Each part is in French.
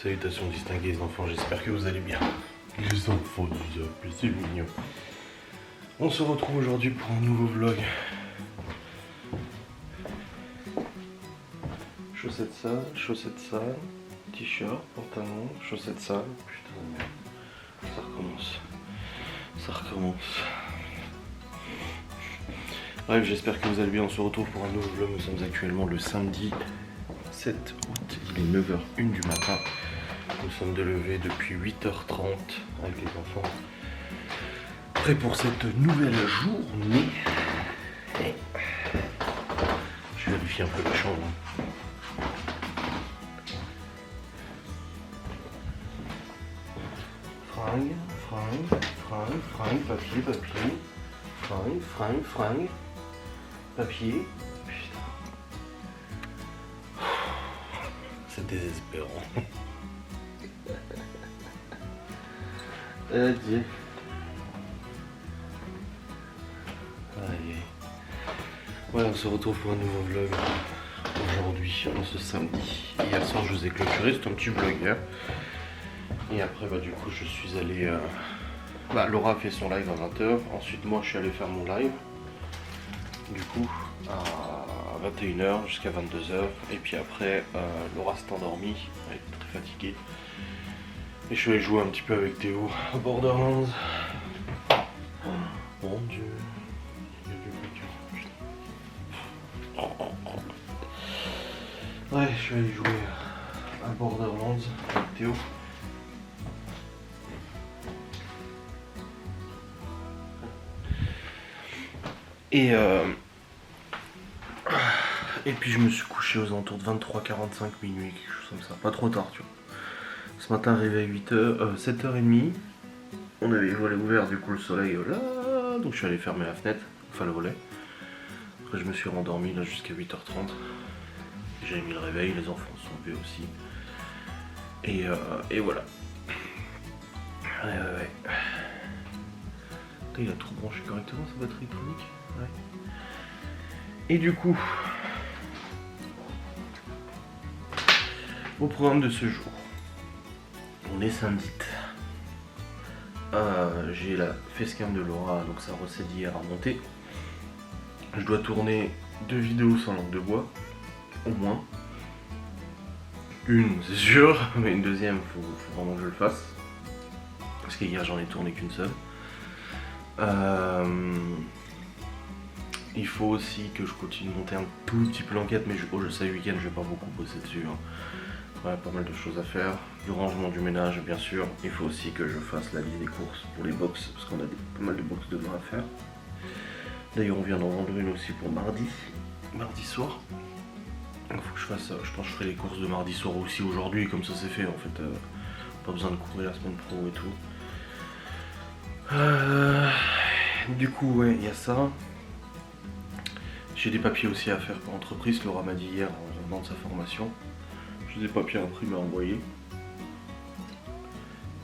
Salutations distinguées les enfants, j'espère que vous allez bien. Les enfants du Zap, c'est mignon. On se retrouve aujourd'hui pour un nouveau vlog. Chaussettes sales, t-shirt, pantalon, chaussettes sales. Putain de merde. Ça recommence. Bref, j'espère que vous allez bien. On se retrouve pour un nouveau vlog. Nous sommes actuellement le samedi 7 août. Il est 9h01 du matin. Nous sommes de lever depuis 8h30 avec les enfants. Prêts pour cette nouvelle journée. Et je vérifie un peu la chambre. Fringue, papier. Fringue. Papier. Putain. C'est désespérant. Adieu. Allez. Voilà, on se retrouve pour un nouveau vlog aujourd'hui, en ce samedi. Hier soir, je vous ai clôturé, c'était un petit vlog hier. Et après, du coup, je suis allé... Laura a fait son live à 20h. Ensuite, moi, je suis allé faire mon live. Du coup, à 21h jusqu'à 22h. Et puis après, Laura s'est endormie. Elle était très fatiguée. Et je suis allé jouer un petit peu avec Théo à Borderlands. Oh, mon Dieu. Ouais, je suis allé jouer à Borderlands avec Théo. Et puis je me suis couché aux alentours de 23h45 minuit, quelque chose comme ça. Pas trop tard, tu vois. Ce matin, arrivé à 7h30. On avait les volets ouverts, du coup le soleil là. Donc je suis allé fermer la fenêtre, enfin le volet. Après je me suis rendormi là jusqu'à 8h30. J'ai mis le réveil, les enfants sont levés aussi. Et voilà. Ouais. Putain, il a tout branché correctement sa batterie électronique. Ouais. Et du coup, au programme de ce jour, on est samedi. J'ai la facecam de Laura, donc sa recette d'hier à monter. Je dois tourner 2 vidéos sans langue de bois, au moins. Une, c'est sûr, mais une deuxième, faut vraiment que je le fasse. Parce qu'hier, j'en ai tourné qu'une seule. Il faut aussi que je continue de monter un tout petit peu l'enquête, mais je sais, le week-end, je vais pas beaucoup bosser dessus. Hein. Ouais, pas mal de choses à faire. Du rangement, du ménage, bien sûr. Il faut aussi que je fasse la liste des courses pour les box, parce qu'on a pas mal de box demain à faire. D'ailleurs, on vient d'en vendre une aussi pour mardi soir. Il faut que je fasse, je pense que je ferai les courses de mardi soir aussi aujourd'hui, comme ça c'est fait en fait. Pas besoin de courir la semaine pro et tout. Du coup, ouais, il y a ça. J'ai des papiers aussi à faire pour l'entreprise. Laura m'a dit hier en revenant de sa formation. J'ai des papiers à imprimer à envoyer.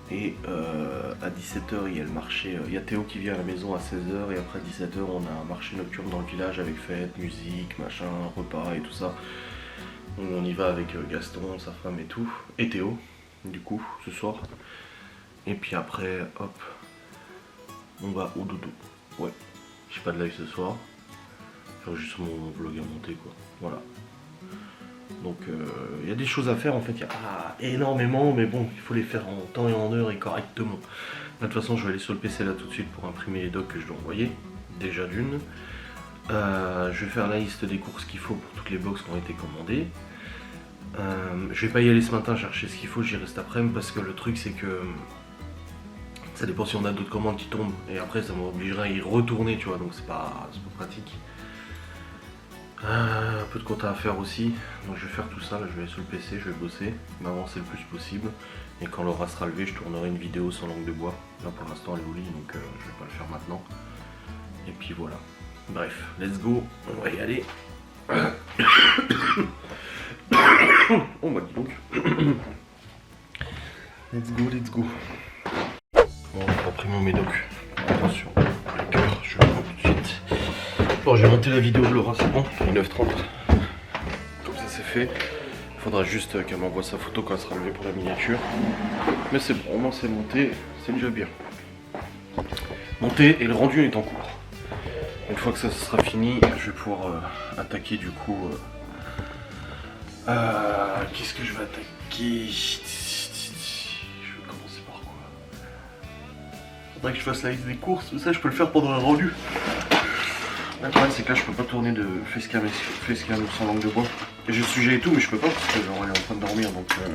Et à 17h, il y a le marché. Il y a Théo qui vient à la maison à 16h. Et après 17h, on a un marché nocturne dans le village avec fête, musique, machin, repas et tout ça. On y va avec Gaston, sa femme et tout. Et Théo, du coup, ce soir. Et puis après, hop, on va au dodo. Ouais, j'ai pas de live ce soir. J'ai juste mon vlog à monter, quoi. Voilà. Donc il y a des choses à faire en fait, il y a pas énormément, mais bon, il faut les faire en temps et en heure et correctement. De toute façon, je vais aller sur le PC là tout de suite pour imprimer les docs que je dois envoyer, déjà d'une. Je vais faire la liste des courses qu'il faut pour toutes les box qui ont été commandées. Je vais pas y aller ce matin chercher ce qu'il faut, j'y reste après-midi parce que le truc c'est que ça dépend si on a d'autres commandes qui tombent et après ça m'obligera à y retourner, tu vois, donc c'est pas pratique. Un peu de compta à faire aussi, donc je vais faire tout ça, là je vais aller sur le PC, je vais bosser, m'avancer le plus possible, et quand Laura sera levée, je tournerai une vidéo sans langue de bois. Là pour l'instant elle est au lit, donc je vais pas le faire maintenant. Et puis voilà. Bref, let's go, on va y aller. Oh bah dis donc. Let's go. Bon, j'ai repris mon médoc. Attention, le cœur, je le prends tout de suite. Bon, j'ai monté la vidéo de Laura, c'est bon, il est 9h30. Comme ça c'est fait. Il Faudra juste qu'elle m'envoie sa photo quand elle sera levée pour la miniature. Mais c'est bon, au moins c'est monté, c'est déjà bien. Monté et le rendu est en cours. Une fois que ça sera fini, je vais pouvoir attaquer du coup. Qu'est-ce que je vais attaquer? Je vais commencer par quoi? Faudrait que je fasse la liste des courses, tout ça je peux le faire pendant le rendu. Le problème c'est que là je peux pas tourner de facecam sans langue de bois. J'ai le sujet et tout mais je peux pas parce que genre, elle est en train de dormir donc je vais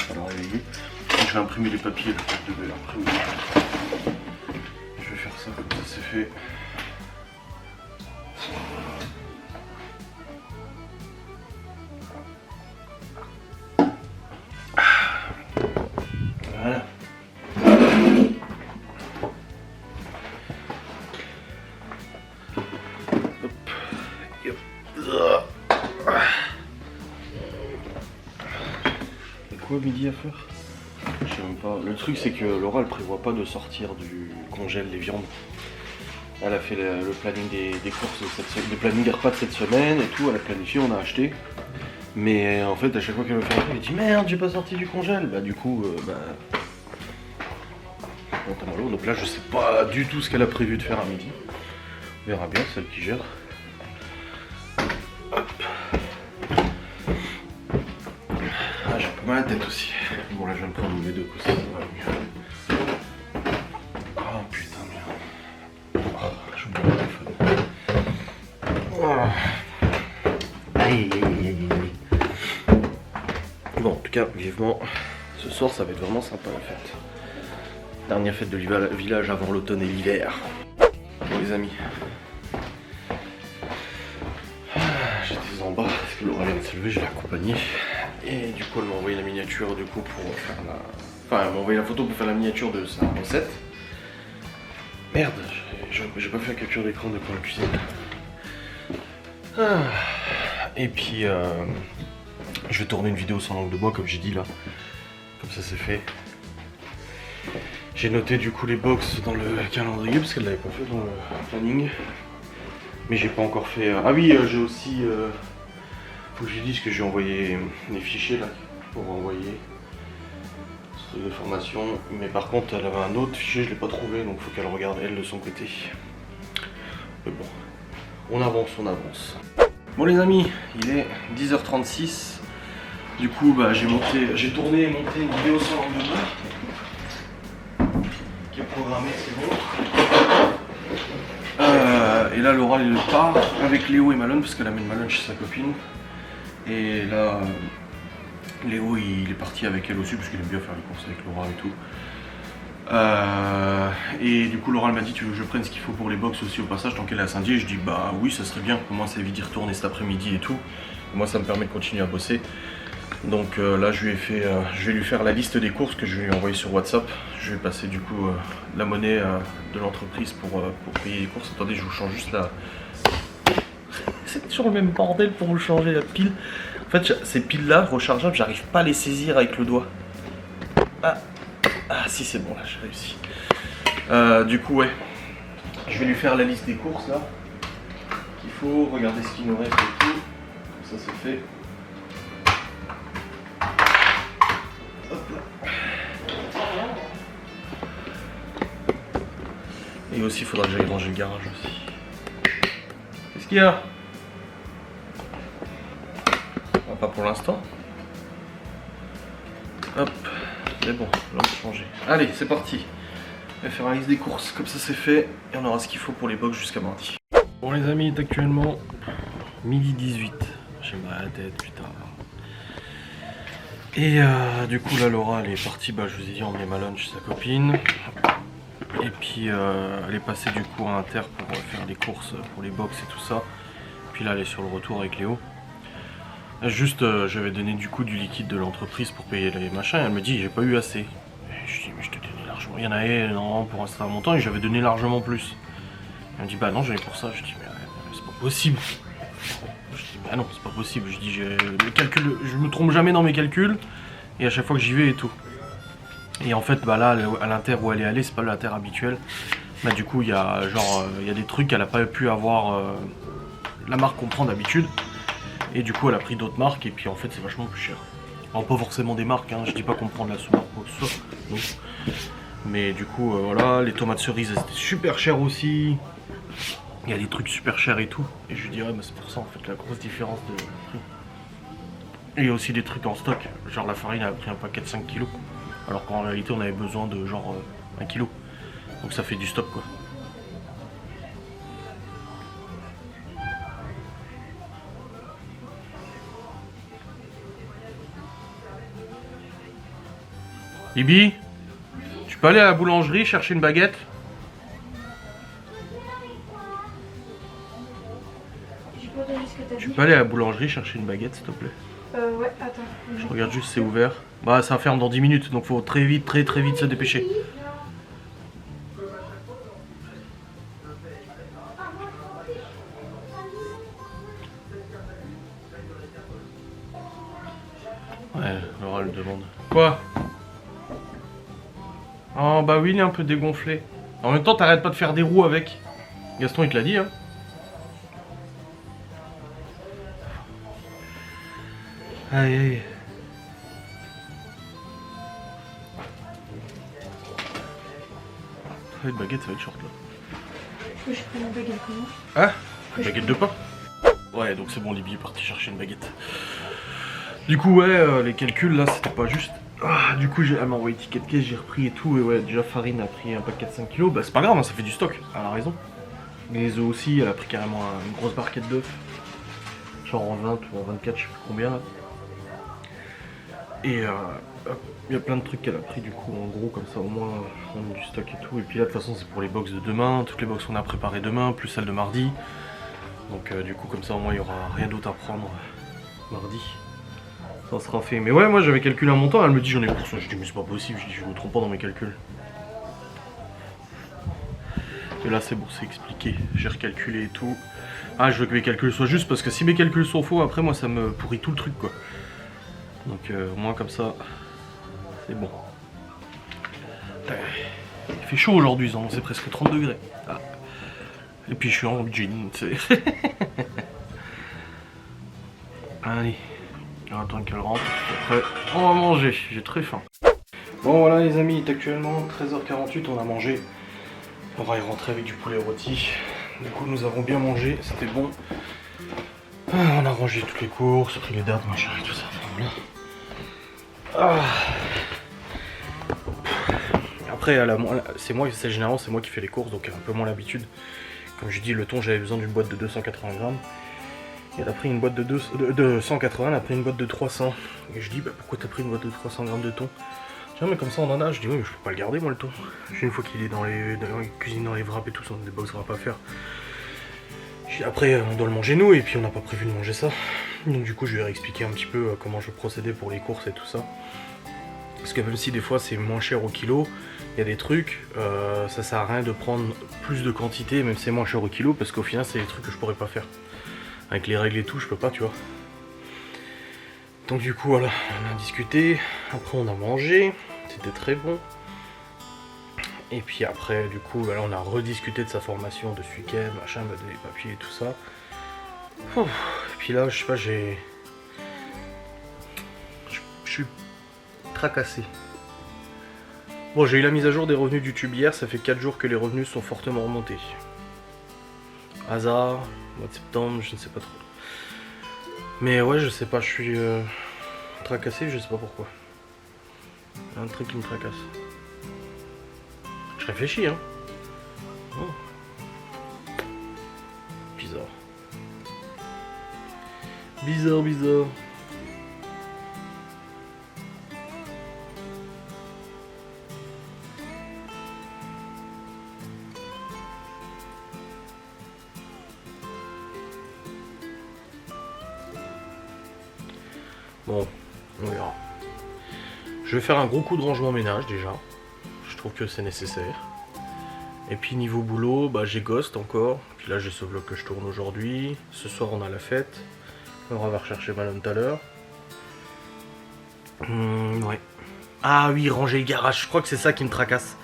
pas la réveiller. Donc, je vais imprimer les papiers, là, je devais l'imprimer. Je vais faire ça comme ça c'est fait. Voilà. Hop. Yep. Et quoi midi à faire? Je sais même pas. Le truc c'est que Laura elle prévoit pas de sortir du congèle les viandes. Elle a fait le planning des courses de cette semaine, le planning des repas de cette semaine et tout, elle a planifié, on a acheté. Mais en fait à chaque fois qu'elle me fait un truc, elle dit merde j'ai pas sorti du congèle. Bah du coup donc là je sais pas du tout ce qu'elle a prévu de faire à midi. On verra bien, celle qui gère. Hop. Ah j'ai pas mal la tête aussi. Bon là je viens de prendre mes deux aussi, ça va mieux. Oh putain merde. Oh, j'ai oublié mon téléphone. Oh. Aïe aïe aïe aïe aïe. Bon en tout cas vivement, ce soir ça va être vraiment sympa la fête. Dernière fête de village avant l'automne et l'hiver. Bon les amis. J'étais en bas parce que Laura vient de se lever, je l'ai accompagnée. Et du coup elle m'a envoyé la miniature du coup pour faire la. Enfin elle m'a envoyé la photo pour faire la miniature de sa recette. Merde, j'ai pas fait la capture d'écran de pour la cuisine. Et puis je vais tourner une vidéo sans langue de bois comme j'ai dit là. Comme ça c'est fait. J'ai noté du coup les box dans le calendrier parce qu'elle l'avait pas fait dans le planning. Mais j'ai pas encore fait. Ah oui, j'ai aussi. Faut que je lui dise que j'ai envoyé les fichiers là pour envoyer ce truc de formation. Mais par contre, elle avait un autre fichier, je l'ai pas trouvé donc faut qu'elle regarde elle de son côté. Mais bon, on avance, on avance. Bon les amis, il est 10h36. Du coup, bah, j'ai tourné et monté une vidéo sans langue de bois. Qui est programmée, c'est bon. Et là Laura elle part avec Léo et Malone parce qu'elle amène Malone chez sa copine. Et là Léo il est parti avec elle aussi parce qu'il aime bien faire les courses avec Laura et tout. Et du coup Laura elle m'a dit tu veux que je prenne ce qu'il faut pour les box aussi au passage tant qu'elle est à Saint-Dié. Je dis bah oui ça serait bien, pour moi ça évite d'y retourner cet après-midi et tout. Et moi ça me permet de continuer à bosser. Donc là je vais lui faire la liste des courses que je vais lui envoyer sur WhatsApp. Je vais passer du coup la monnaie de l'entreprise pour payer les courses. Attendez je vous change juste la... C'est toujours le même bordel pour vous changer la pile. En fait ces piles là rechargeables j'arrive pas à les saisir avec le doigt. Ah si c'est bon là j'ai réussi. Du coup ouais, je vais lui faire la liste des courses là qu'il faut, regarder ce qu'il nous reste et tout. Ça c'est fait. Et aussi il faudra que j'aille ranger le garage aussi. Qu'est-ce qu'il y a? Pas pour l'instant. Hop, mais bon, là on va changer. Allez, c'est parti. Je vais faire la liste des courses, comme ça c'est fait. Et on aura ce qu'il faut pour les box jusqu'à mardi. Bon les amis, il est actuellement midi 18. J'ai mal à la tête, putain. Et du coup là Laura elle est partie, bah je vous ai dit emmener Malone chez sa copine. Et puis elle est passée du coup à Inter pour faire des courses pour les box et tout ça. Puis là elle est sur le retour avec Léo. Juste j'avais donné du coup du liquide de l'entreprise pour payer les machins. Elle me dit j'ai pas eu assez. Et je dis mais je te donnais largement. Il y en avait non, pour un certain montant et j'avais donné largement plus. Elle me dit bah non j'en ai pour ça. Je dis mais c'est pas possible. Je dis bah non c'est pas possible. Je dis le calcul, je me trompe jamais dans mes calculs. Et à chaque fois que j'y vais et tout. Et en fait bah là à l'Inter où elle est allée c'est pas l'Inter habituel. Bah du coup il y a genre il y a des trucs qu'elle a pas pu avoir la marque qu'on prend d'habitude. Et du coup elle a pris d'autres marques et puis en fait c'est vachement plus cher. Alors pas forcément des marques, hein. Je dis pas qu'on prend de la sous-marque ou quoi que ce soit. Non. Mais du coup, voilà, les tomates cerises, elles étaient super chères aussi. Il y a des trucs super chers et tout. Et je lui dis, ouais, bah, c'est pour ça en fait, la grosse différence de prix. Et il y a aussi des trucs en stock. Genre la farine a pris un paquet de 5 kilos. Alors qu'en réalité, on avait besoin de genre 1 kilo. Donc ça fait du stock quoi. Ibi, tu peux aller à la boulangerie chercher une baguette? Tu peux aller à la boulangerie chercher une baguette s'il te plaît? Ouais, attends. Je regarde juste si c'est ouvert. Bah ça ferme dans 10 minutes donc faut très vite se dépêcher. Ouais, Laura elle demande. Quoi? Oh bah oui, il est un peu dégonflé. En même temps, t'arrêtes pas de faire des roues avec. Gaston, il te l'a dit, hein. Aïe aïe. Une baguette, ça va être short là. Je prends une baguette comment? Ah, une baguette de pain? Ouais, donc c'est bon, Libby est parti chercher une baguette. Du coup, ouais, les calculs là, c'était pas juste. Ah, du coup, elle m'a envoyé ticket de caisse, j'ai repris et tout. Et ouais, déjà, farine a pris un paquet de 5 kilos. Bah, c'est pas grave, hein, ça fait du stock, elle a raison. Les œufs aussi, elle a pris carrément une grosse barquette d'œufs. Genre en 20 ou en 24, je sais plus combien là. Et il y a plein de trucs qu'elle a pris du coup, en gros, comme ça au moins on a du stock et tout. Et puis là, de toute façon, c'est pour les box de demain. Toutes les box qu'on a préparées demain, plus celle de mardi. Donc du coup, comme ça au moins, il y aura rien d'autre à prendre mardi. Ça sera fait. Mais ouais, moi j'avais calculé un montant, elle me dit j'en ai pour ça. Je dis mais c'est pas possible, je dis je me trompe pas dans mes calculs. Et là c'est bon, c'est expliqué, j'ai recalculé et tout. Ah, je veux que mes calculs soient justes parce que si mes calculs sont faux, après moi ça me pourrit tout le truc quoi. Donc au moins comme ça, c'est bon. Il fait chaud aujourd'hui, c'est presque 30 degrés. Ah. Et puis je suis en jean, tu sais. Allez. On attend qu'elle rentre, après on va manger, j'ai très faim. Bon voilà les amis, il est actuellement 13h48, on a mangé. On va y rentrer avec du poulet rôti. Du coup nous avons bien mangé, c'était bon. On a rangé toutes les courses, pris les dates, machin et tout ça. Voilà. Après c'est moi, généralement c'est moi qui fais les courses, donc un peu moins l'habitude. Comme je dis, le thon j'avais besoin d'une boîte de 280 grammes. Et elle a pris une boîte de 180, elle a pris une boîte de 300. Et je dis, bah pourquoi t'as pris une boîte de 300 grammes de thon? Tiens, mais comme ça on en a. Je dis, oui, mais je peux pas le garder moi le thon. Une fois qu'il est dans les cuisines, dans les wraps et tout ça, on a des box wraps à faire. Après, on doit le manger nous, et puis on n'a pas prévu de manger ça. Donc du coup, je lui ai réexpliqué un petit peu comment je procédais pour les courses et tout ça. Parce que même si des fois c'est moins cher au kilo, il y a des trucs, ça sert à rien de prendre plus de quantité, même si c'est moins cher au kilo, parce qu'au final c'est des trucs que je pourrais pas faire. Avec les règles et tout, je peux pas, tu vois. Donc du coup, voilà, on a discuté. Après, on a mangé. C'était très bon. Et puis après, du coup, là, on a rediscuté de sa formation de ce week-end, machin, des papiers et tout ça. Ouf. Et puis là, je sais pas, je suis tracassé. Bon, j'ai eu la mise à jour des revenus du YouTube hier. Ça fait 4 jours que les revenus sont fortement remontés. Hasard, mois de septembre, je ne sais pas trop. Mais ouais, je sais pas, je suis tracassé, je sais pas pourquoi. Un truc qui me tracasse. Je réfléchis, hein. Oh. Bizarre. Bizarre, bizarre. Bon, on verra. Je vais faire un gros coup de rangement ménage déjà. Je trouve que c'est nécessaire. Et puis niveau boulot, bah j'ai Ghost encore. Puis là j'ai ce vlog que je tourne aujourd'hui. Ce soir on a la fête. On va rechercher Malone tout à l'heure. Ouais. Ah oui, ranger le garage. Je crois que c'est ça qui me tracasse.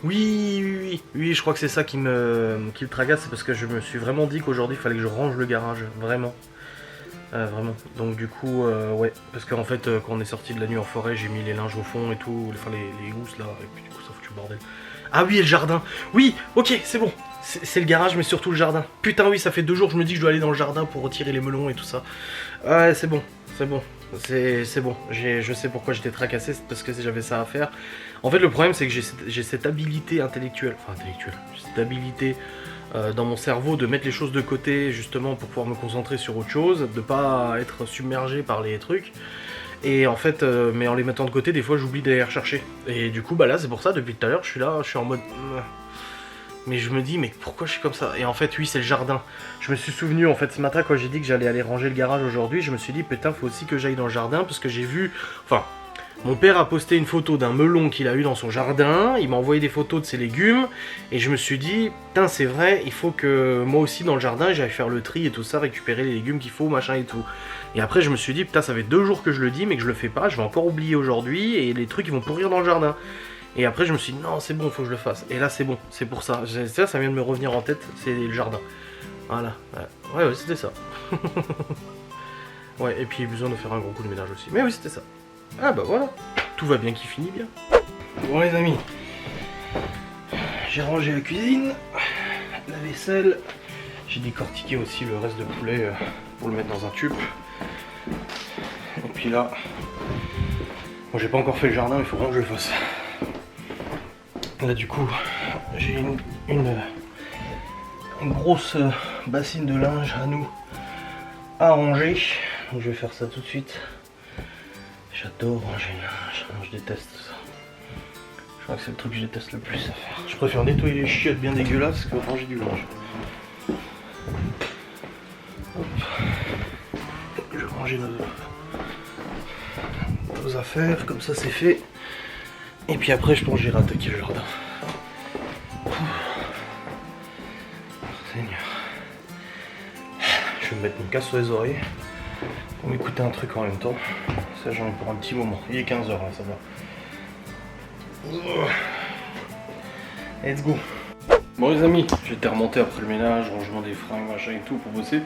Oui, je crois que c'est ça qui me tracasse. C'est parce que je me suis vraiment dit qu'aujourd'hui il fallait que je range le garage. Vraiment. Vraiment. Donc du coup, ouais. Parce qu'en fait, quand on est sorti de la nuit en forêt, j'ai mis les linges au fond et tout. Enfin, les housses là. Et puis du coup, ça fout du bordel. Ah oui, et le jardin. Oui, ok, c'est bon. C'est le garage, mais surtout le jardin. Putain, oui, ça fait 2 jours que je me dis que je dois aller dans le jardin pour retirer les melons et tout ça. Ouais, c'est bon, c'est bon. C'est bon. Je sais pourquoi j'étais tracassé, c'est parce que j'avais ça à faire. En fait, le problème, c'est que j'ai cette habilité intellectuelle. Enfin, intellectuelle. J'ai cette habilité dans mon cerveau de mettre les choses de côté, justement, pour pouvoir me concentrer sur autre chose. De pas être submergé par les trucs. Et en fait, mais en les mettant de côté, des fois j'oublie d'aller les rechercher. Et du coup, bah là, c'est pour ça, depuis tout à l'heure, je suis là, je suis en mode... Mais je me dis, mais pourquoi je suis comme ça? Et en fait, oui, c'est le jardin. Je me suis souvenu, en fait, ce matin, quand j'ai dit que j'allais aller ranger le garage aujourd'hui, je me suis dit, putain, faut aussi que j'aille dans le jardin, parce que j'ai vu... Enfin, mon père a posté une photo d'un melon qu'il a eu dans son jardin, il m'a envoyé des photos de ses légumes, et je me suis dit, putain, c'est vrai, il faut que moi aussi, dans le jardin, j'aille faire le tri et tout ça, récupérer les légumes qu'il faut, machin et tout. Et après, je me suis dit, putain, ça fait 2 jours que je le dis, mais que je le fais pas, je vais encore oublier aujourd'hui, et les trucs, ils vont pourrir dans le jardin. Et après, je me suis dit, non, c'est bon, faut que je le fasse. Et là, c'est bon, c'est pour ça. Ça vient de me revenir en tête, c'est le jardin. Voilà, ouais, c'était ça. Ouais, et puis, besoin de faire un gros coup de ménage aussi. Mais oui, c'était ça. Ah bah voilà, tout va bien qui finit bien. Bon les amis, j'ai rangé la cuisine, la vaisselle, j'ai décortiqué aussi le reste de poulet pour le mettre dans un tube. Et puis là, bon, j'ai pas encore fait le jardin, mais il faut vraiment que je le fasse. Là du coup, j'ai une grosse bassine de linge à nous à ranger, donc je vais faire ça tout de suite. J'adore ranger le linge, je déteste ça. Je crois que c'est le truc que je déteste le plus à faire. Je préfère nettoyer les chiottes bien dégueulasses que ranger du linge. Hop. Je vais ranger nos affaires, comme ça c'est fait. Et puis après je pense que j'irai attaquer le jardin. Seigneur. Je vais me mettre mon casque sur les oreilles pour m'écouter un truc en même temps. Ça j'en ai pour un petit moment. Il est 15h là, ça va. Let's go. Bon les amis, j'étais remonté après le ménage, rangement des fringues, machin et tout pour bosser.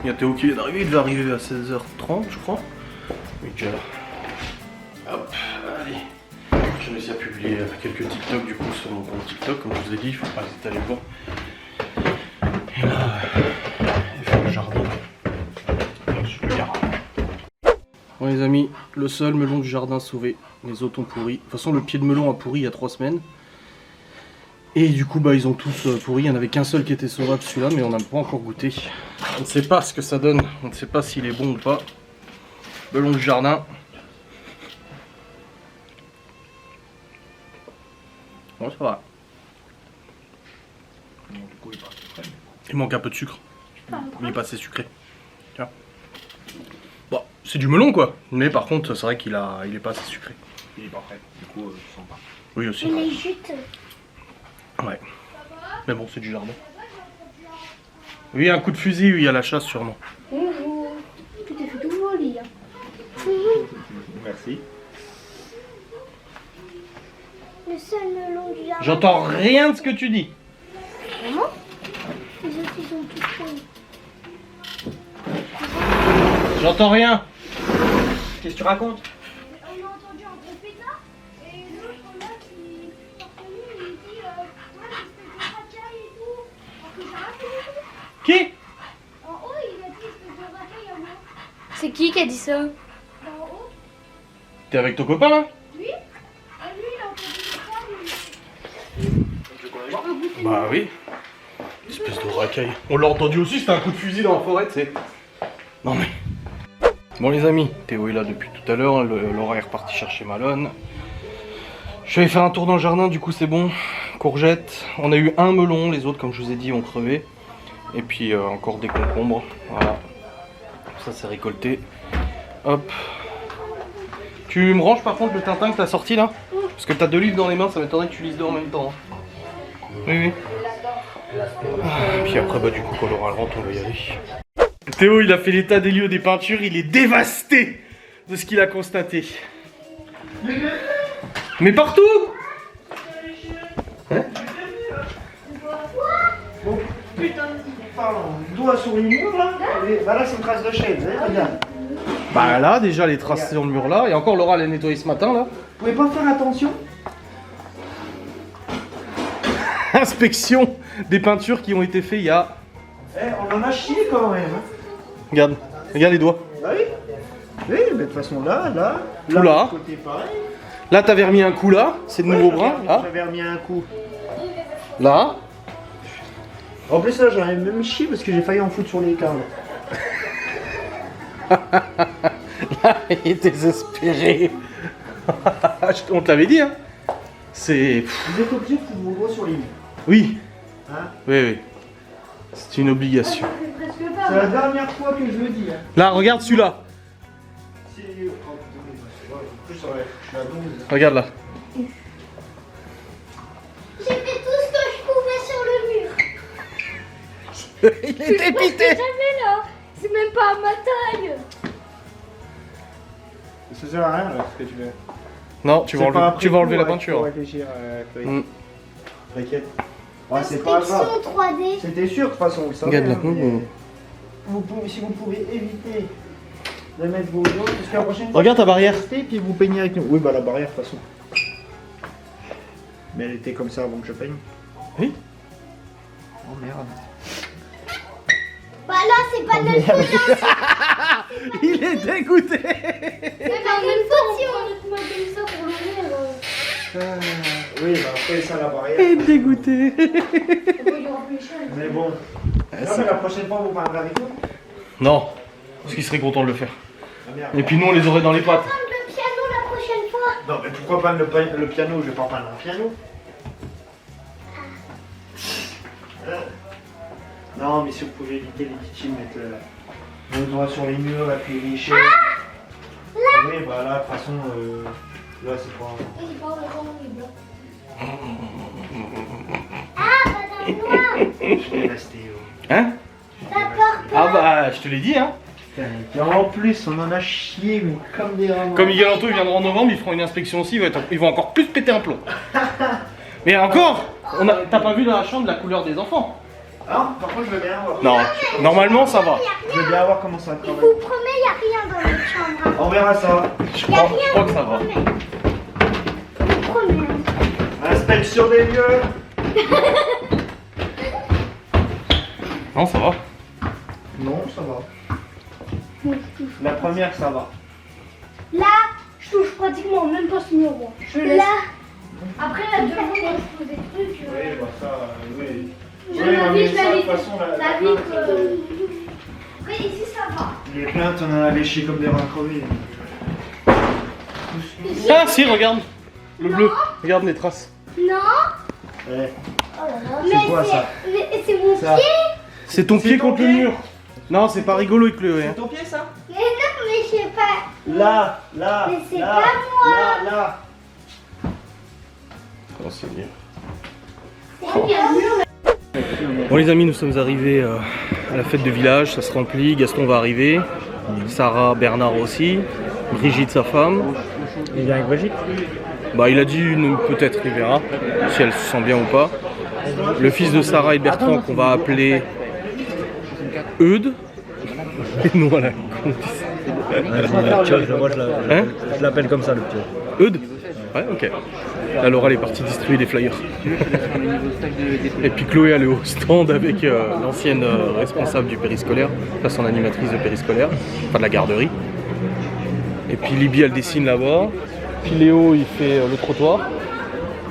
Il y a Théo qui vient d'arriver, il devait arriver à 16h30 je crois. Il est déjà là. Hop, allez. J'ai réussi à publier quelques TikTok du coup sur mon compte TikTok, comme je vous ai dit, il faut pas hésiter à aller voir. Et là, il faut le jardin. Bon les amis, le seul melon du jardin sauvé, les autres ont pourri. De toute façon le pied de melon a pourri il y a 3 semaines. Et du coup bah ils ont tous pourri, il n'y en avait qu'un seul qui était sauvable celui-là, mais on n'a pas encore goûté. On ne sait pas ce que ça donne, on ne sait pas s'il est bon ou pas. Melon du jardin. Bon ça va. Il manque un peu de sucre. Il est pas assez sucré. Tiens. Bon, c'est du melon quoi, mais par contre c'est vrai qu'il est pas assez sucré. Il est pas prêt, du coup je sens pas. Oui aussi. Il est juste. Ouais. Mais bon, c'est du jardin. Oui, un coup de fusil, oui, à la chasse sûrement. Bonjour. Tu t'es fait tout joli. Hein. Merci. Le seul melon du jardin. J'entends rien de ce que tu dis. Vraiment? Les autres ils sont tous faits. J'entends rien. Qu'est-ce que tu racontes? On a entendu un gros pétard et l'autre là qui sort de lui il dit ouais espèce de racaille et tout. Alors que j'ai rien fait du tout. Qui? En haut il a dit espèce de racaille à moi. C'est qui a dit ça? En haut, T'es avec ton copain là? lui, lui il a entendu ça. Bah oui. Espèce de racaille. On l'a entendu aussi, c'était un coup de fusil dans la forêt, tu sais. Non mais... Bon les amis, Théo est là depuis tout à l'heure, Laura est repartie chercher Malone. Je vais faire un tour dans le jardin, du coup c'est bon. Courgettes, on a eu un melon, les autres comme je vous ai dit ont crevé. Et puis encore des concombres, voilà. Ça c'est récolté. Hop. Tu me ranges par contre le Tintin que t'as sorti là? Parce que t'as 2 livres dans les mains, ça m'étonnerait que tu lises 2 en même temps. Hein. Oui oui. Puis après bah du coup quand on aura le rentre on va y aller. Théo il a fait l'état des lieux des peintures, il est dévasté de ce qu'il a constaté. Mais partout hein? parlant. Doigt sur les murs là. Bah là c'est une trace de chaîne, regarde. Bah là, déjà les traces sur le mur là. Et encore Laura l'a nettoyé ce matin là. Vous pouvez pas faire attention? Inspection des peintures qui ont été faites il y a... On en a chié quand même. Hein. Regarde les doigts. Bah oui. Oui, mais de toute façon là. Tout là. Côté pareil. Là t'avais remis un coup là, c'est de nouveau brun. Ah. J'avais remis un coup. Là. En plus là j'en ai même chié parce que j'ai failli en foutre sur les câbles. Là, il est désespéré. On te l'avait dit hein. C'est... Vous êtes obligé de foutre vos doigts sur les murs. Oui. Hein? Oui. C'est une obligation. C'est la dernière fois que je le dis. Hein. Là, regarde celui-là. C'est... Oh, en plus, je suis à 12. Regarde là. J'ai fait tout ce que je pouvais sur le mur. Il est dépité. Jamais là. C'est même pas à ma taille. Ça sert à rien là ce que tu fais. Non, tu vas enlever la peinture. Faut réfléchir, Chloé. T'inquiète. Ouais, c'est pas grave. Inspection 3D. C'était sûr de toute façon, vous le savez. Regarde là. hein, mais si vous pouvez éviter de mettre vos doigts, parce que la prochaine fois, Regarde ta barrière. Et puis vous peignez avec nous. Oui, bah la barrière de toute façon. Mais elle était comme ça avant que je peigne. Oui. Oh merde. Bah là, c'est pas de notre faute. Il est dégoûté. C'est pas de notre faute si on te met comme ça pour l'ouvrir. Oui, bah après ça la barrière. Il est dégoûté. Mais bon. Non, mais la prochaine fois vous peindrez avec nous. Non, parce qu'il serait content de le faire. Ah, merde. Et puis nous on les aurait dans les pattes. Prendre le piano la prochaine fois. Non, mais pourquoi peindre le piano? Je vais pas peindre un piano. Non, mais si vous pouvez éviter les petits mettre vos doigts sur les murs, appuyer les chaînes. Oui, bah là, de toute façon, là c'est pas. Il est pas vraiment blanc. Ah, madame Noire. Je vais rester. Hein? T'as peur Ah bah je te l'ai dit hein. Et en plus, on en a chié, mais comme des rames. Comme Miguel Anto viendra en novembre, ils feront une inspection aussi, ils vont encore plus péter un plomb. Mais encore, t'as pas vu dans la chambre la couleur des enfants? Ah, par contre, je veux bien voir. Non, normalement ça va. Je veux bien voir comment ça Je travaille. vous promets, il n'y a rien dans notre chambre. Hein. On verra ça. Je crois que ça va. Je vous promets. Inspection des lieux. Non, ça va. Non, ça va. La première, ça va. Là, Je touche pratiquement même pas ce mur. Moi. Je laisse. là, Après la deuxième fois, je pose des trucs. Oui, bah ça, oui. Je Oui, la mais vite, ça, la de vite. toute façon, La plainte, vite. Après ici ça va. les plaintes, on en a léché comme des rats crevés. Ah si, regarde. Le bleu. Regarde les traces. non. Ouais. Oh là là. C'est quoi, ça? Mais c'est mon Ça. pied. C'est ton C'est pied ton contre le pied. mur. Non, c'est pas rigolo avec le... C'est ton pied, ça? Mais non, mais je sais pas. Là, là, Mais c'est là, pas moi. là. Oh, c'est bien. C'est bien. Bon les amis, nous sommes arrivés à la fête de village, ça se remplit, Gaston va arriver, Sarah, Bernard aussi, Brigitte sa femme. Il vient avec Brigitte? Bah il a dit peut-être, il verra, si elle se sent bien ou pas. Le fils de Sarah et Bertrand qu'on va appeler Eudes. Et nous voilà. Moi Hein? je l'appelle comme ça le petit. Eudes? Ouais, ok. Là, Laura elle est partie distribuer des flyers. Et puis Chloé elle est au stand avec l'ancienne responsable du périscolaire, là son animatrice de périscolaire, enfin de la garderie. Et puis Libye elle dessine là-bas. Puis Léo il fait le trottoir.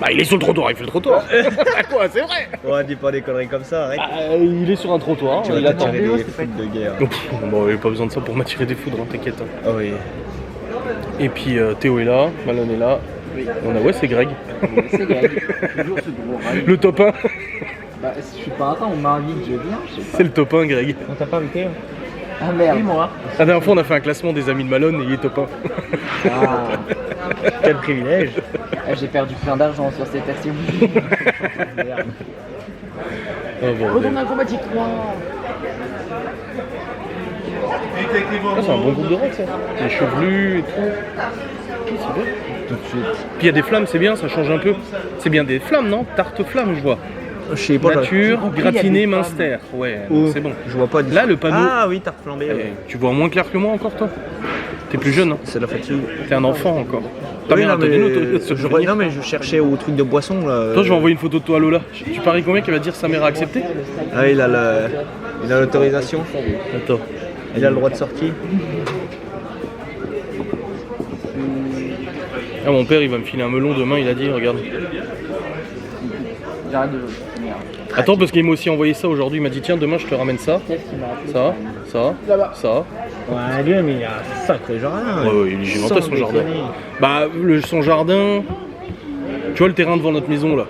Bah il est sur le trottoir, il fait le trottoir. Quoi, c'est vrai. Ouais, dis pas des conneries comme ça, arrête. Il est sur un trottoir, Tu il vas attend. t'attirer des foudres de guerre. Bon, il n'y a pas besoin de ça pour m'attirer des foudres, hein, t'inquiète. Ah oui. Et puis Théo est là, Malone est là. On a, ouais, c'est Greg. C'est Greg, toujours ce gros râle. Le top 1, Bah, je suis pas attends, on m'invite, je viens, je sais pas. c'est le top 1, Greg. On t'a pas invité? Ah merde. Oui, moi. La dernière fois, on a fait un classement des amis de Malone et il est top 1. Ah, Quel privilège. ah, j'ai perdu plein d'argent sur cette action. Merde. Oh, bon, Retourne informatique, moi. ah, c'est un bon groupe de rock ça. Les chevelus et tout. C'est bien. Tout de suite. Puis il y a des flammes, c'est bien, ça change un peu. C'est bien des flammes, non? Tarte flamme, je vois. Je sais pas. Nature, compris, il y a gratiné, des Minster. Ouais, Oh, c'est bon. Je vois pas. Là, le panneau. Ah oui, t'as reflambé. Eh, Ouais. tu vois moins clair que moi encore, toi? T'es plus jeune, hein? C'est la fatigue. T'es un enfant encore. Ta Oui, mère non, t'a donné mais l'autorisation de je, venir. non mais je cherchais au truc de boisson là. Toi, je vais envoyer une photo de toi à Lola. Tu paries combien qu'elle va dire sa mère a accepté? Ah, il a l'autorisation. Attends. Il a le droit de sortie. Ah, mon père, il va me filer un melon demain, il a dit, regarde. J'arrête de merde. Attends, parce qu'il m'a aussi envoyé ça aujourd'hui. Il m'a dit, tiens, demain, je te ramène ça. Qu'est-ce qu'il m'a appelé? Ça. Ouais, lui, mais il a un sacré jardin. Ouais, il est gigantesque son jardin. Bah, son jardin. Tu vois le terrain devant notre maison là?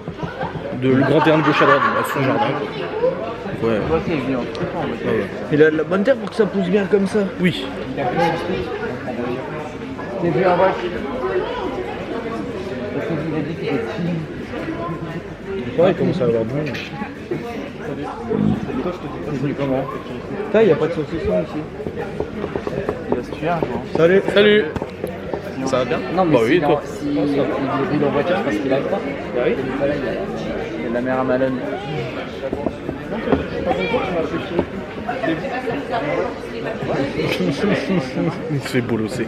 Le grand terrain de gauche à droite, bah, son jardin quoi. Ouais. Toi, c'est venu en tout temps. Il a de la bonne terre pour que ça pousse bien comme ça. Oui. Il a plein de trucs. T'es venu en voiture. Parce qu'il a dit qu'il était fini. Ouais, il commence à avoir du monde. C'est venu comment? Putain, il n'y a pas de saucisson ici. Il va se tuer un jour. Salut. Salut. Ça va bien? Non, mais Bah oui, toi. si il roule en voiture, c'est parce qu'il a le droit. Bah oui. Il y a de la mer à Malone. Il se fait bolosser.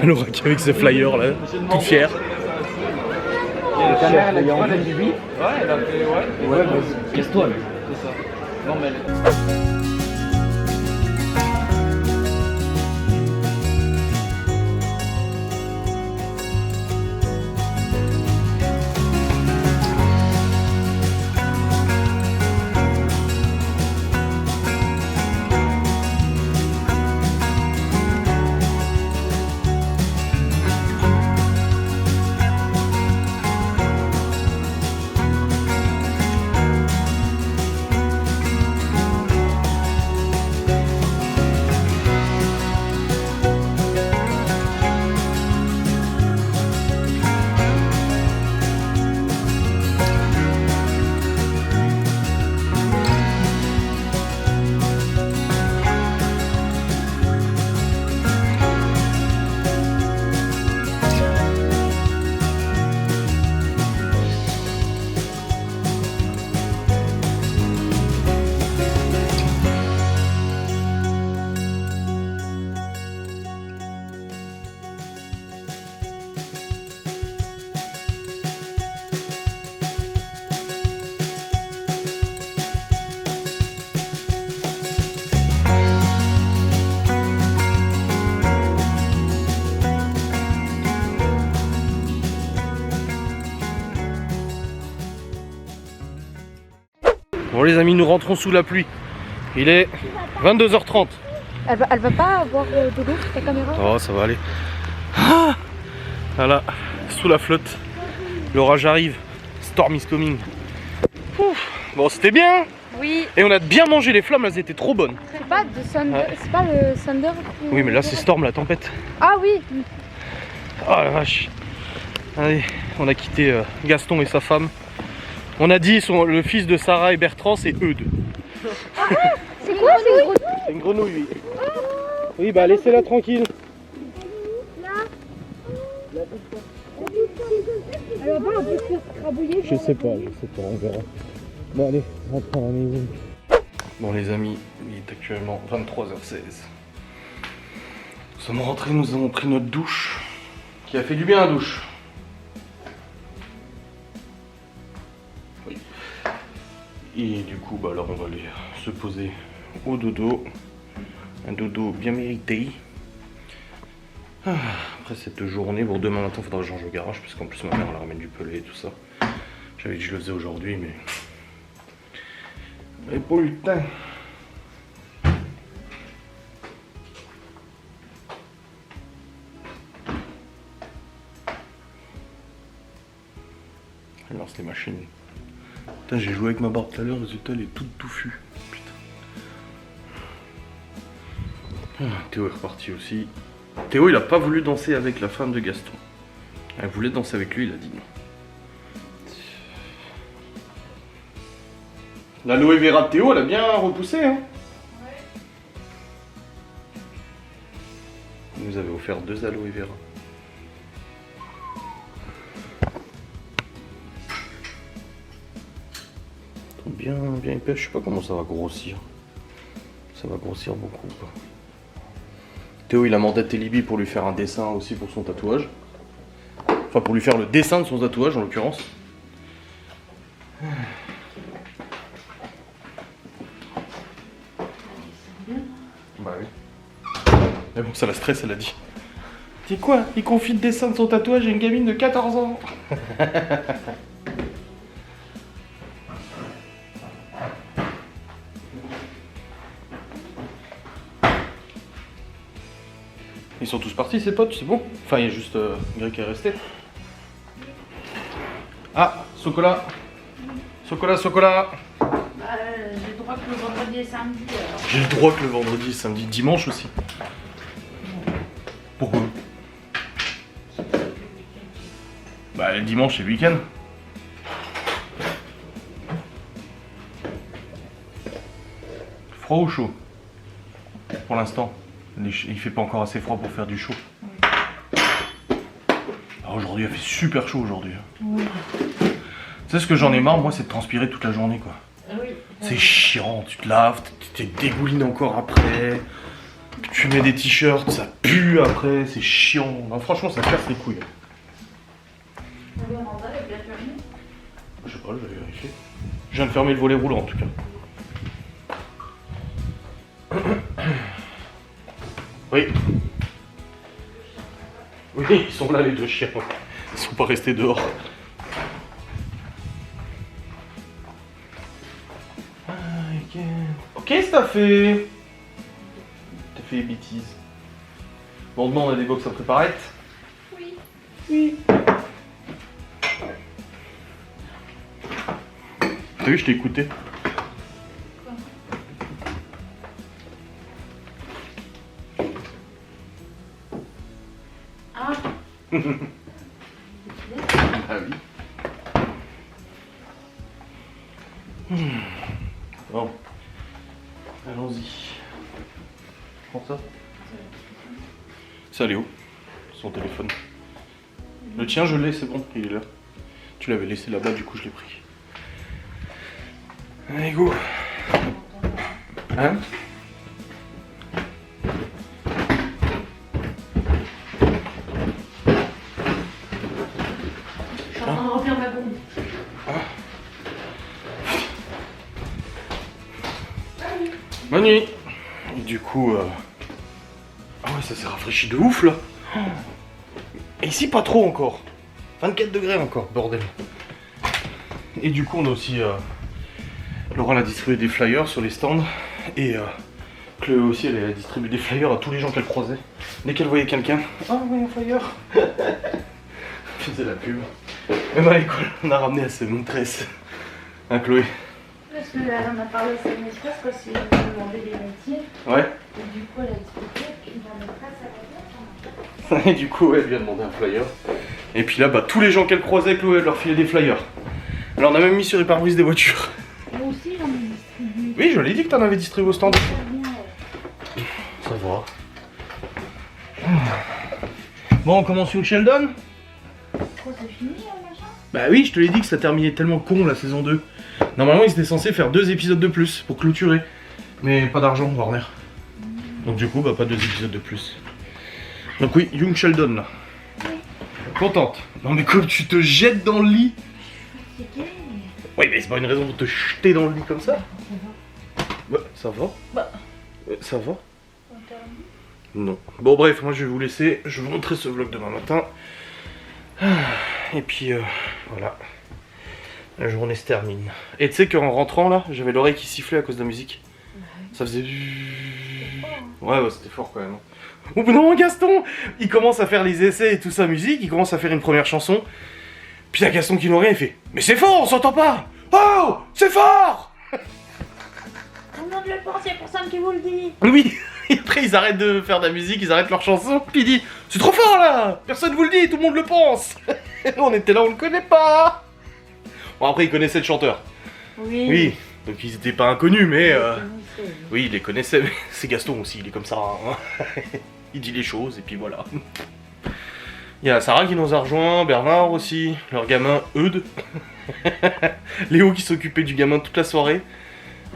Laura qui avec ses flyers là, toute fière. Ta mère, elle a dit quoi? Elle a dit oui? Ouais, elle a fait ouais. Ouais, vas-y, casse-toi. C'est ça. Non, mais Bon les amis, nous rentrons sous la pluie. Il est 22h30. Elle va pas avoir de l'eau sur ta caméra? Oh, ça va aller. Ah voilà, sous la flotte. L'orage arrive. Storm is coming. Ouf. Bon, c'était bien. Oui. Et on a bien mangé, les flammes, elles étaient trop bonnes. C'est pas le Thunder qui... Oui, mais là, c'est Storm, la tempête. Ah oui. Oh la vache. Allez, on a quitté Gaston et sa femme. On a dit le fils de Sarah et Bertrand, c'est Eudes. C'est quoi? C'est gros. C'est une grenouille, oui. Oui, bah laissez-la tranquille. Elle va pas un peu se faire crabouiller? Je sais pas, on verra. Bon allez, rentre à la maison. Bon les amis, il est actuellement 23h16. Nous sommes rentrés, nous avons pris notre douche. Qui a fait du bien la douche. Oui. Et du coup, bah alors on va aller se poser au dodo. Un dodo bien mérité. Après cette journée, bon demain matin il faudra que je range au garage parce qu'en plus ma mère elle ramène du pelé et tout ça. J'avais dit que je le faisais aujourd'hui mais... Mais pas eu le temps. Elle lance les machines. Putain, j'ai joué avec ma barbe tout à l'heure, le résultat elle est toute touffue. Putain. Théo est reparti aussi. Théo il a pas voulu danser avec la femme de Gaston. Elle voulait danser avec lui, il a dit non. L'aloe vera de Théo elle a bien repoussé hein. Il nous avait offert 2 aloe vera. sont bien épais. Je sais pas comment ça va grossir. Ça va grossir beaucoup, quoi. Théo, il a mandaté Libby pour lui faire un dessin aussi pour son tatouage. Enfin, pour lui faire le dessin de son tatouage, en l'occurrence. Bah oui. Mais bon, ça la stresse, elle a dit. C'est quoi? Il confie le dessin de son tatouage à une gamine de 14 ans. Ils sont tous partis, ces potes, c'est bon? Enfin, il y a juste Greg qui est resté. Ah, Sokola. Sokola. J'ai le droit que le vendredi et samedi. Alors. J'ai le droit que le vendredi, samedi, dimanche aussi. Pourquoi? Bah, le dimanche, c'est le week-end. Froid ou chaud? Pour l'instant. Il fait pas encore assez froid pour faire du chaud. Alors aujourd'hui, il fait super chaud aujourd'hui. Oui. Tu sais ce que j'en ai marre, moi, c'est de transpirer toute la journée, quoi. Oui. C'est chiant, tu te laves, tu te dégouline encore après. Tu mets des t-shirts, ça pue après, c'est chiant. Non, franchement, ça casse les couilles. Le mandat est bien fermé. Je sais pas, je vais vérifier. Je viens de fermer le volet roulant en tout cas. Oui. Oui, ils sont là les deux chiens. Ils sont pas restés dehors. Ok, qu'est-ce que t'as fait? T'as fait des bêtises. Bon, demain on a des box à préparer. Oui. Oui. T'as vu, je t'ai écouté. Ah. Ah oui. Bon. Allons-y. Prends ça. C'est Léo. Son téléphone. Le tien, je l'ai, c'est bon, il est là. Tu l'avais laissé là-bas, du coup, je l'ai pris. Allez, go. Hein? Je suis en train de remplir ma bombe. Bonne nuit. Et du coup, ah ouais, ça s'est rafraîchi de ouf là. Et ici, pas trop encore. 24 degrés encore, bordel. Et du coup, on a aussi. Laura elle a distribué des flyers sur les stands. Et Chloé aussi, elle a distribué des flyers à tous les gens qu'elle croisait. Dès qu'elle voyait quelqu'un. Ah ouais, un flyer. Faisait la pub. Même à l'école, on a ramené à ses maîtresses. Hein, Chloé? Parce qu'elle en a parlé à sa maîtresse parce qu'elle lui demandait des métiers. Ouais. Et du coup, elle a expliqué. Puis ma maîtresse, elle a dit. Et du coup, ouais, elle lui a demandé un flyer. Et puis là, bah, tous les gens qu'elle croisait, Chloé, elle leur filait des flyers. Alors, on a même mis sur les pare-brises des voitures. Moi aussi, j'en ai distribué. Oui, je l'ai dit que t'en avais distribué au stand. Très bien. Ça va. Bon, on commence sur Sheldon? Quoi, c'est fini, machin? Bah oui, je te l'ai dit que ça terminait tellement con la saison 2. Normalement, ils étaient censés faire 2 épisodes de plus pour clôturer. Mais pas d'argent, Warner. Donc du coup, bah pas 2 épisodes de plus. Donc oui, Young Sheldon là. Contente. Non mais comme tu te jettes dans le lit. C'est gay. Oui, mais c'est pas une raison pour te jeter dans le lit comme ça. Bah, ça va. Bah. Ça va. Non. Bon bref, moi je vais vous laisser. Je vais vous montrer ce vlog demain matin. Et puis voilà. La journée se termine. Et tu sais qu'en rentrant là, j'avais l'oreille qui sifflait à cause de la musique. Ça faisait... Ouais, c'était fort quand même. Au bout d'un moment, Gaston, il commence à faire les essais et tout sa musique, il commence à faire une première chanson. Puis il y a Gaston qui l'aurait, il fait « Mais c'est fort, on s'entend pas! Oh, c'est fort !» Tout le monde le pense, c'est pour ça qui vous le dit. Oui. Et après ils arrêtent de faire de la musique, ils arrêtent leur chanson, puis il dit « C'est trop fort là! Personne vous le dit, tout le monde le pense !» On était là, on le connaît pas. Bon après ils connaissaient le chanteur. Oui. Oui, donc ils étaient pas inconnus, mais oui, ils les connaissaient. Mais c'est Gaston aussi, il est comme ça. Hein. Il dit les choses et puis voilà. Il y a Sarah qui nous a rejoint, Bernard aussi, leur gamin Eudes. Léo qui s'occupait du gamin toute la soirée.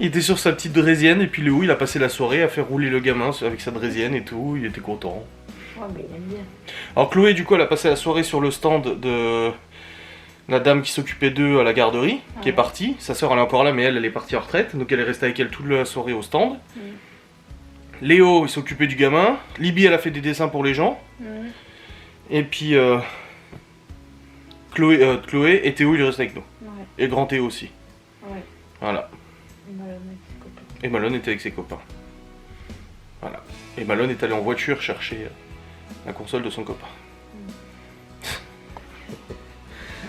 Il était sur sa petite draisienne et puis Léo il a passé la soirée à faire rouler le gamin avec sa draisienne et tout, il était content. Ouais, mais il aime bien. Alors Chloé du coup elle a passé la soirée sur le stand de la dame qui s'occupait d'eux à la garderie, qui est partie. Sa soeur elle est encore là mais elle est partie en retraite, donc elle est restée avec elle toute la soirée au stand. Léo il s'occupait du gamin, Libby elle a fait des dessins pour les gens. Et puis Chloé et Théo il reste avec nous. Ouais. Et grand Théo aussi. Ouais. Voilà. Il m'a avec ses copains. Et Malone était avec ses copains. Voilà. Et Malone est allé en voiture chercher la console de son copain.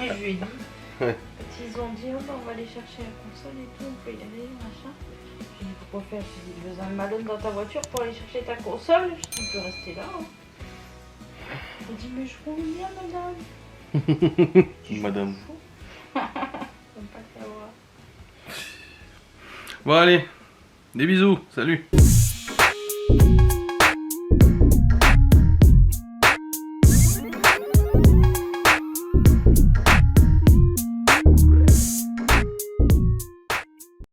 Et je lui ai dit, Ouais. quand ils ont dit, oh, bah, on va aller chercher la console et tout, on peut y aller, machin. J'ai dit, pourquoi faire? J'ai dit, besoin de Malone dans ta voiture pour aller chercher ta console. Je dis, on peut rester là. Hein. Elle dit, mais je roule bien, madame. Madame. J'aime pas savoir. Bon allez, des bisous, salut.